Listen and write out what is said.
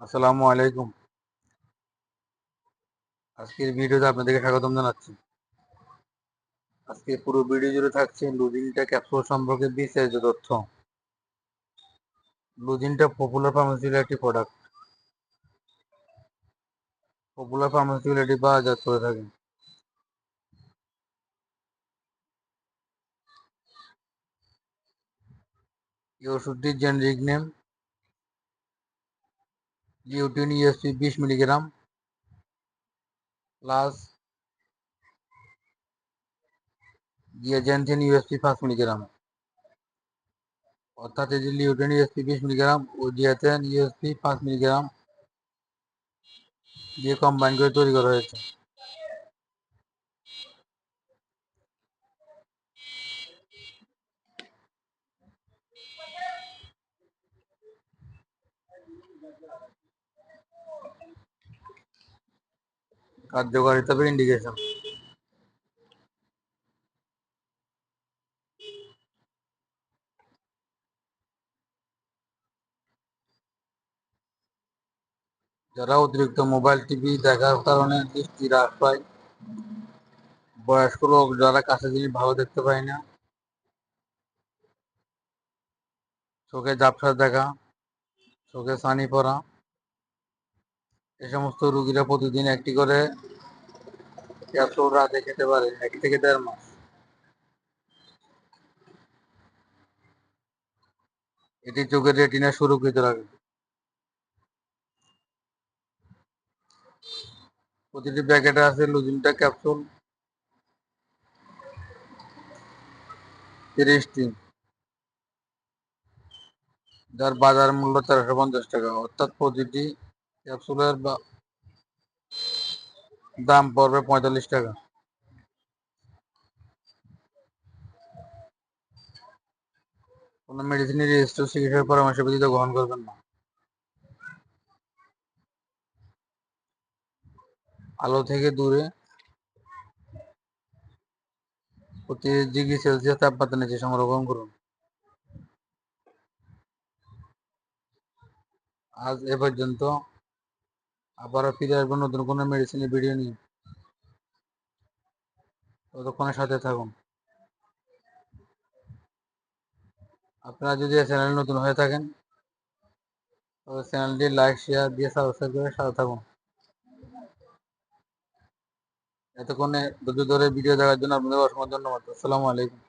আসসালামু আলাইকুম। আজকের ভিডিওতে আপনাদেরকে স্বাগতম জানাচ্ছি। আজকে পুরো ভিডিও জুড়ে থাকছে লুজিনটা ক্যাপসুল সম্পর্কে বিস্তারিত তথ্য। লুজিনটা পপুলার ফার্মাসিউটিক্যাল একটি প্রোডাক্ট। পপুলার ফার্মাসিউটিক্যাল এটি বাজারজাত করে থাকে। এই ওষুধটির generic name lutein USP 20 milligram plus zeaxanthin USP 5 milligram. অর্থাৎ এই যে লিউটিন ইউএসপি 20 মিলিগ্রাম ও জিয়াজেন ইউএসপি 5 মিলিগ্রাম দিয়ে কম্বাইন করে তৈরি করা হয়েছে। কার্যকারিতা বা ইন্ডিকেশন। যারা অতিরিক্ত মোবাইল টিভি দেখার কারণে দৃষ্টি হ্রাস পায়, বয়স্ক লোক যারা কাছে জিনিস ভালো দেখতে পায় না, চোখে ঝাপসা দেখা, চোখে ছানি পড়া, এ সমস্ত রোগীরা প্রতিদিন একটি করে ক্যাপসুল রাতে খেতে পারে 1 থেকে 1.5 মাস। এটি চোখের রেটিনা সুরক্ষিত রাখে। প্রতিটি প্যাকেটে আছে লুজিনটা ক্যাপসুল 30টি, যার বাজার মূল্য 1350 টাকা। অর্থাৎ প্রতিটি ক্যাপসুলের দাম পড়বে 45 টাকা। কোনো মেডিসিনের রেজিস্টার চিকিৎসার পরামর্শ ব্যতীত গ্রহণ করবেন না। আলো থেকে দূরে 35°C তাপমাত্রা নিচে সংরক্ষণ করুন। আজ এ পর্যন্ত। আবারও ফিরে আসবো নতুন কোনো মেডিসিনের ভিডিও নিয়ে। ততক্ষণের সাথে থাকুন। আপনারা যদি এই চ্যানেলে নতুন হয়ে থাকেন তবে চ্যানেলটি লাইক শেয়ার দিয়ে সাবস্ক্রাইব করে সাথে থাকুন। এতক্ষণে ধৈর্য ধরে ভিডিও দেখার জন্য আপনাদের অসংখ্য ধন্যবাদ। আসসালামু আলাইকুম।